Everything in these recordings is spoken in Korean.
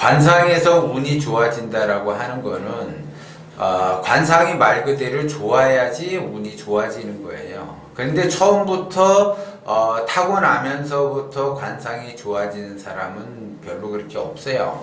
관상에서 운이 좋아진다라고 하는 거는 관상이 말 그대로 좋아야지 운이 좋아지는 거예요. 그런데 처음부터 타고나면서부터 관상이 좋아지는 사람은 별로 그렇게 없어요.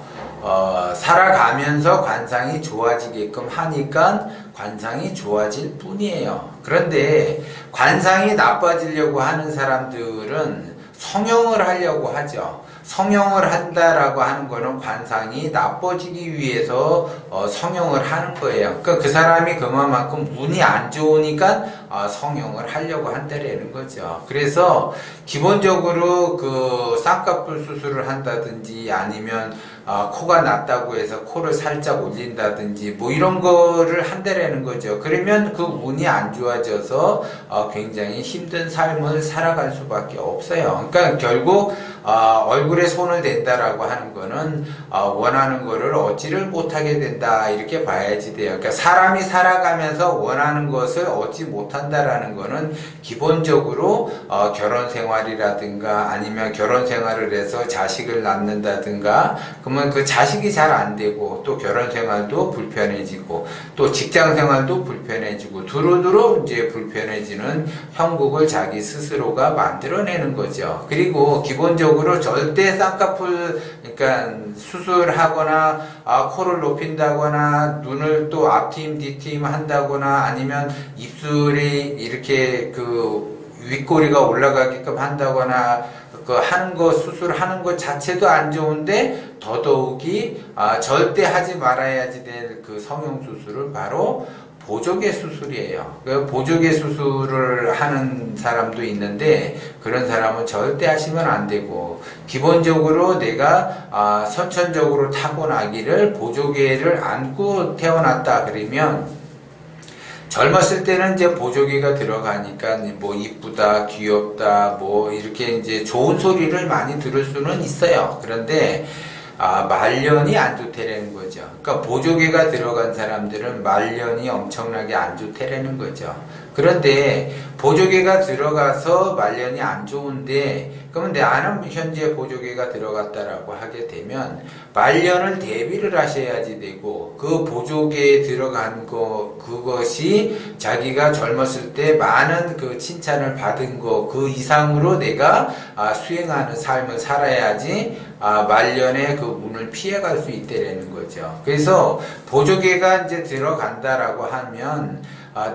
살아가면서 관상이 좋아지게끔 하니까 관상이 좋아질 뿐이에요. 그런데 관상이 나빠지려고 하는 사람들은 성형을 하려고 하죠. 성형을 한다라고 하는 거는 관상이 나빠지기 위해서 성형을 하는 거예요. 그러니까 그 사람이 그만큼 운이 안 좋으니까 성형을 하려고 한다라는 거죠. 그래서 기본적으로 그 쌍꺼풀 수술을 한다든지 아니면 코가 났다고 해서 코를 살짝 올린다든지 뭐 이런 거를 한다라는 거죠. 그러면 그 운이 안 좋아져서 굉장히 힘든 삶을 살아갈 수밖에 없어요. 그러니까 결국 얼굴에 손을 댄다라고 하는 거는 원하는 거를 얻지를 못하게 된다 이렇게 봐야지 돼요. 그러니까 사람이 살아가면서 원하는 것을 얻지 못한다라는 거는 기본적으로 결혼 생활이라든가 아니면 결혼 생활을 해서 자식을 낳는다든가 그러면 그 자식이 잘 안 되고 또 결혼 생활도 불편해지고 또 직장 생활도 불편해지고 두루두루 이제 불편해지는 형국을 자기 스스로가 만들어내는 거죠. 그리고 기본적으로 절대 쌍꺼풀 그러니까 수술하거나 코를 높인다거나 눈을 또 앞팀 뒤팀 한다거나 아니면 입술이 이렇게 그 윗꼬리가 올라가게끔 한다거나 그 하는 거 수술하는 것 자체도 안 좋은데 더더욱이 절대 하지 말아야지 될 그 성형 수술을 바로 보조개 수술이에요. 그 보조개 수술을 하는 사람도 있는데 그런 사람은 절대 하시면 안 되고 기본적으로 내가 선천적으로 타고나기를 보조개를 안고 태어났다 그러면 젊었을 때는 이제 보조개가 들어가니까 뭐 이쁘다, 귀엽다, 뭐 이렇게 이제 좋은 소리를 많이 들을 수는 있어요. 그런데 말년이 안 좋다라는 거죠. 그러니까 보조개가 들어간 사람들은 말년이 엄청나게 안 좋다라는 거죠. 그런데 보조개가 들어가서 말년이 안 좋은데 그러면 나는 현재 보조개가 들어갔다라고 하게 되면 말년을 대비를 하셔야지 되고 그 보조개에 들어간 그것이 자기가 젊었을 때 많은 그 칭찬을 받은 거 그 이상으로 내가 수행하는 삶을 살아야지 말년에 그 운을 피해갈 수 있다라는 거죠. 그래서 보조개가 이제 들어간다라고 하면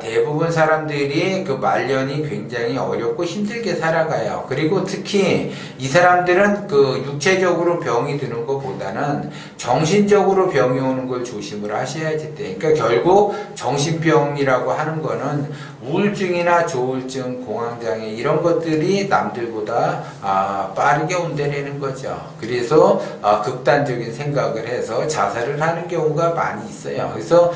대부분 사람들이 그 말년이 굉장히 어렵고 힘들게 살아가요. 그리고 특히 이 사람들은 그 육체적으로 병이 드는 것보다는 정신적으로 병이 오는 걸 조심을 하셔야지 돼. 그러니까 결국 정신병이라고 하는 거는 우울증이나 조울증, 공황장애 이런 것들이 남들보다 빠르게 온다는 거죠. 그래서 극단적인 생각을 해서 자살을 하는 경우가 많이 있어요. 그래서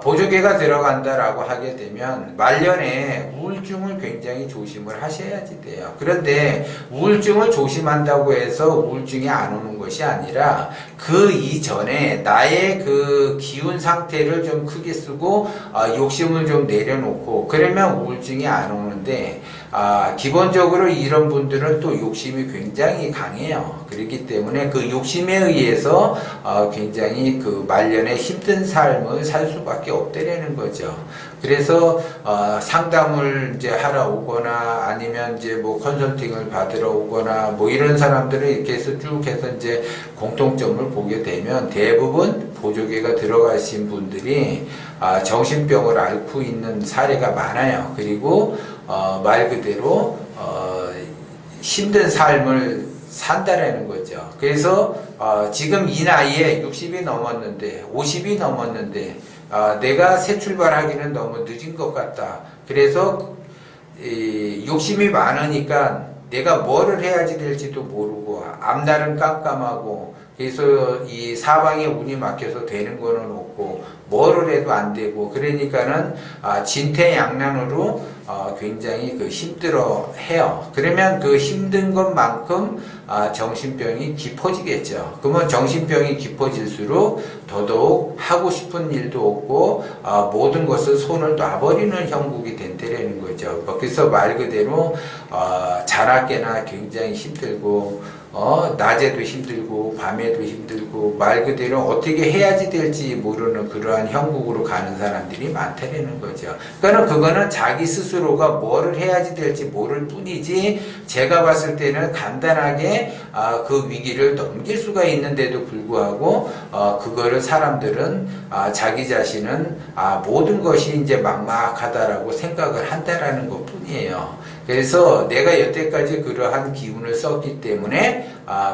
보조개가 들어간다라고 하게 되면 말년에 우울증을 굉장히 조심을 하셔야지 돼요. 그런데 우울증을 조심한다고 해서 우울증이 안 오는 것이 아니라 그 이전에 나의 그 기운 상태를 좀 크게 쓰고 욕심을 좀 내려놓고 그러면 우울증이 안 오는데 기본적으로 이런 분들은 또 욕심이 굉장히 강해요. 그렇기 때문에 그 욕심에 의해서 굉장히 그 말년에 힘든 삶을 살 수밖에 없다라는 거죠. 그래서 상담을 이제 하러 오거나 아니면 이제 뭐 컨설팅을 받으러 오거나 뭐 이런 사람들은 이렇게 해서 쭉 해서 이제 공통점을 보게 되면 대부분 보조개가 들어가신 분들이 정신병을 앓고 있는 사례가 많아요. 그리고 말 그대로 힘든 삶을 산다라는 거죠. 그래서 지금 이 나이에 60이 넘었는데 50이 넘었는데 내가 새 출발하기는 너무 늦은 것 같다. 그래서 욕심이 많으니까 내가 뭐를 해야지 될지도 모르고 앞날은 깜깜하고 그래서 이 사방에 운이 막혀서 되는 거는 없고 뭐를 해도 안 되고 그러니까는 진퇴양난으로 굉장히 그 힘들어 해요. 그러면 그 힘든 것만큼 정신병이 깊어지겠죠. 그러면 정신병이 깊어질수록 더더욱 하고 싶은 일도 없고 모든 것을 손을 놔버리는 형국이 된다는 거죠. 그래서 말 그대로 자나깨나 굉장히 힘들고 낮에도 힘들고 밤에도 힘들고 말 그대로 어떻게 해야지 될지 모르는 그러한 형국으로 가는 사람들이 많다는 거죠. 그러니까 그거는 자기 스스로가 뭐를 해야지 될지 모를 뿐이지, 제가 봤을 때는 간단하게 그 위기를 넘길 수가 있는데도 불구하고 그거를 사람들은 자기 자신은 모든 것이 이제 막막하다라고 생각을 한다라는 것 뿐이에요. 그래서 내가 여태까지 그러한 기운을 썼기 때문에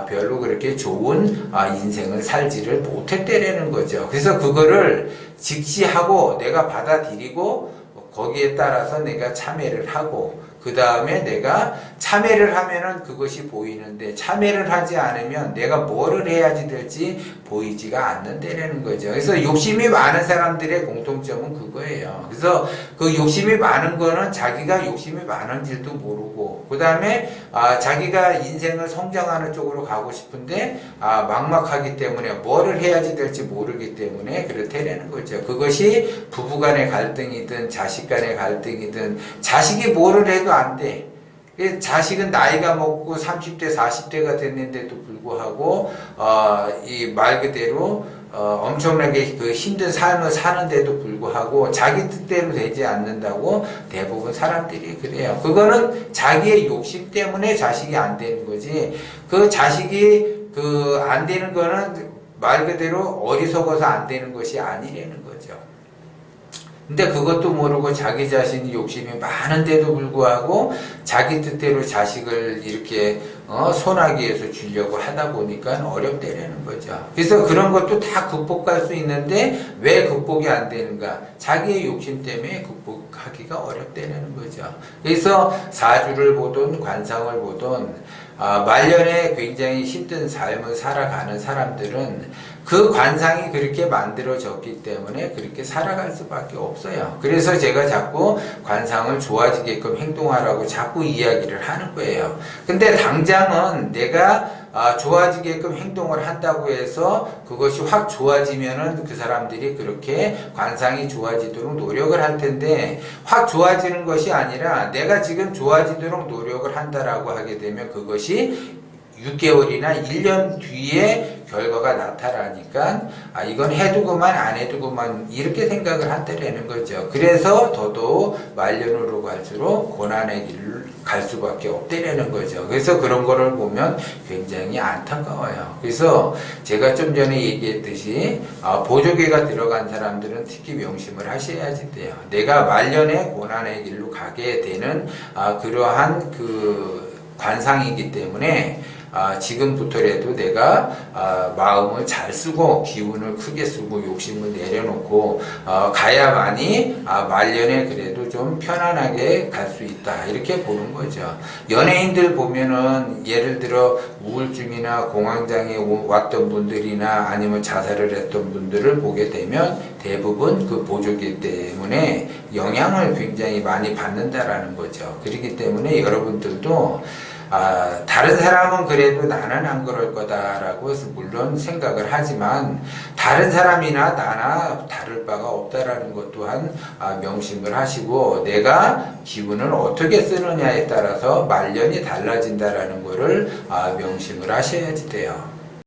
별로 그렇게 좋은 인생을 살지를 못했다라는 거죠. 그래서 그거를 직시하고 내가 받아들이고 거기에 따라서 내가 참여를 하고, 그 다음에 내가 참여를 하면은 그것이 보이는데 참여를 하지 않으면 내가 뭐를 해야지 될지 보이지가 않는다는 거죠. 그래서 욕심이 많은 사람들의 공통점은 그거예요. 그래서 그 욕심이 많은 거는 자기가 욕심이 많은 줄도 모르고, 그 다음에 자기가 인생을 성장하는 쪽으로 가고 싶은데 막막하기 때문에 뭐를 해야지 될지 모르기 때문에 그렇다는 거죠. 그것이 부부간의 갈등이든 자식 간의 갈등이든, 자식이 뭐를 해도 안 돼. 자식은 나이가 먹고 30대 40대가 됐는데도 불구하고 이 말 그대로 엄청나게 그 힘든 삶을 사는데도 불구하고 자기 뜻대로 되지 않는다고 대부분 사람들이 그래요. 그거는 자기의 욕심 때문에 자식이 안 되는 거지, 그 자식이 안 되는 거는 말 그대로 어리석어서 안 되는 것이 아니라는 거죠. 근데 그것도 모르고 자기 자신이 욕심이 많은데도 불구하고 자기 뜻대로 자식을 이렇게 손아귀에서 주려고 하다 보니까 어렵다라는 거죠. 그래서 그런 것도 다 극복할 수 있는데 왜 극복이 안 되는가? 자기의 욕심 때문에 극복하기가 어렵다는 거죠. 그래서 사주를 보든 관상을 보든 말년에 굉장히 힘든 삶을 살아가는 사람들은 그 관상이 그렇게 만들어졌기 때문에 그렇게 살아갈 수밖에 없어요. 그래서 제가 자꾸 관상을 좋아지게끔 행동하라고 자꾸 이야기를 하는 거예요. 근데 당장은 내가 좋아지게끔 행동을 한다고 해서 그것이 확 좋아지면은 그 사람들이 그렇게 관상이 좋아지도록 노력을 할 텐데, 확 좋아지는 것이 아니라 내가 지금 좋아지도록 노력을 한다라고 하게 되면 그것이 6개월이나 1년 뒤에 결과가 나타나니까 이건 해두고만 안 해두고만 이렇게 생각을 한다라는 거죠. 그래서 더더욱 말년으로 갈수록 고난의 길을 갈 수밖에 없다라는 거죠. 그래서 그런 거를 보면 굉장히 안타까워요. 그래서 제가 좀 전에 얘기했듯이 보조개가 들어간 사람들은 특히 명심을 하셔야지 돼요. 내가 말년에 고난의 길로 가게 되는 그러한 그 관상이기 때문에 지금부터라도 내가 마음을 잘 쓰고 기운을 크게 쓰고 욕심을 내려놓고 가야만이 말년에 그래도 좀 편안하게 갈 수 있다, 이렇게 보는 거죠. 연예인들 보면은 예를 들어 우울증이나 공황장애 왔던 분들이나 아니면 자살을 했던 분들을 보게 되면 대부분 그 보조개 때문에 영향을 굉장히 많이 받는다라는 거죠. 그렇기 때문에 여러분들도 다른 사람은 그래도 나는 안 그럴 거다라고 해서 물론 생각을 하지만 다른 사람이나 나나 다를 바가 없다라는 것 또한 명심을 하시고, 내가 기운을 어떻게 쓰느냐에 따라서 말년이 달라진다라는 것을 명심을 하셔야지 돼요.